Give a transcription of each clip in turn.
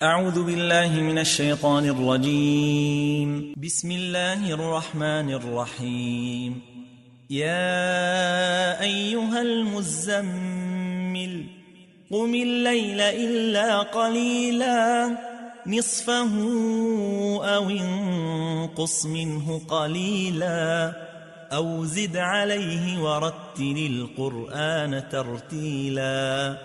أعوذ بالله من الشيطان الرجيم. بسم الله الرحمن الرحيم. يا أيها المزمل قم الليل إلا قليلا نصفه أو انقص منه قليلا أو زد عليه ورتل القرآن ترتيلا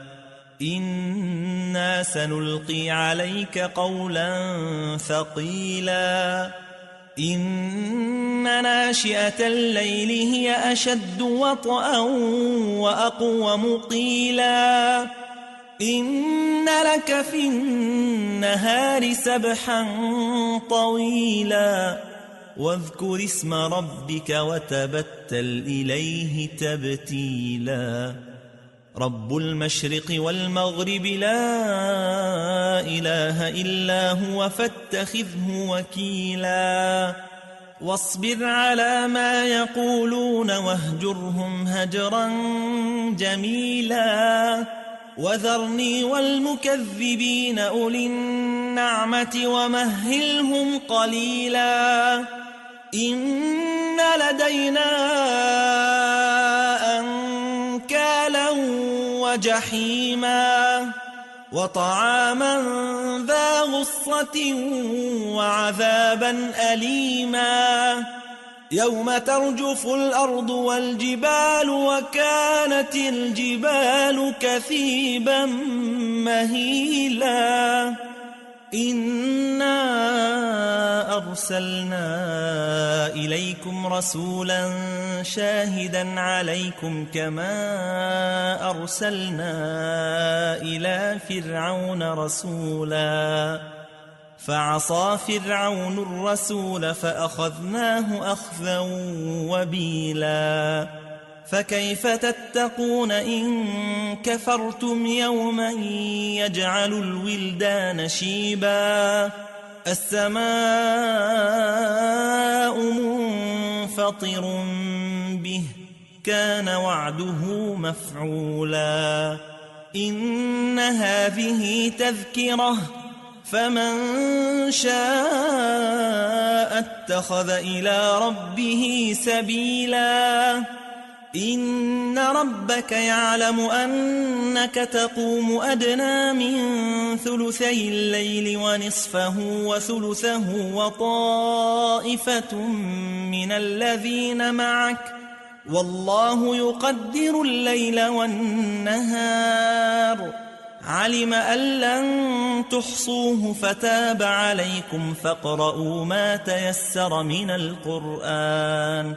إنا سنلقي عليك قولا ثقيلا إن ناشئة الليل هي أشد وطئا وأقوم قيلا إن لك في النهار سبحا طويلا واذكر اسم ربك وتبتل إليه تبتيلا رب المشرق والمغرب لا إله إلا هو فاتخذه وكيلا واصبر على ما يقولون واهجرهم هجرا جميلا وذرني والمكذبين أولي النعمة ومهلهم قليلا إن لدينا أنكالا وجحيما وطعاما ذا غصة وعذابا أليما يوم ترجف الأرض والجبال وكانت الجبال كثيبا مهيلا إنا أرسلنا إليكم رسولا شاهدا عليكم كما أرسلنا إلى فرعون رسولا فعصى فرعون الرسول فأخذناه أخذا وبيلا فكيف تتقون إن كفرتم يوما يجعل الولدان شيبا السماء منفطر به كان وعده مفعولا إن هذه تذكرة فمن شاء اتخذ إلى ربه سبيلا إن ربك يعلم أنك تقوم أدنى من ثلثي الليل ونصفه وثلثه وطائفة من الذين معك والله يقدر الليل والنهار علم أن لن تحصوه فتاب عليكم فاقرؤوا ما تيسر من القرآن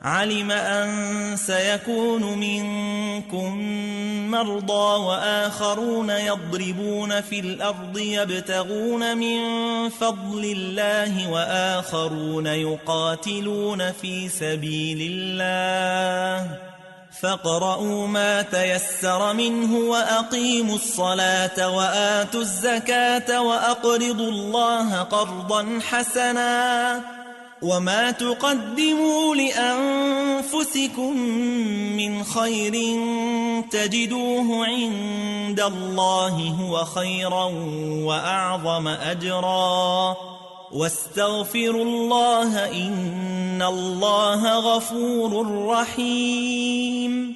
علم أن سيكون منكم مرضى وآخرون يضربون في الأرض يبتغون من فضل الله وآخرون يقاتلون في سبيل الله فاقرؤوا ما تيسر منه وأقيموا الصلاة وآتوا الزكاة وأقرضوا الله قرضا حسنا وما تقدموا لأنفسكم من خير تجدوه عند الله هو خيرا وأعظم أجرا واستغفروا الله إن الله غفور رحيم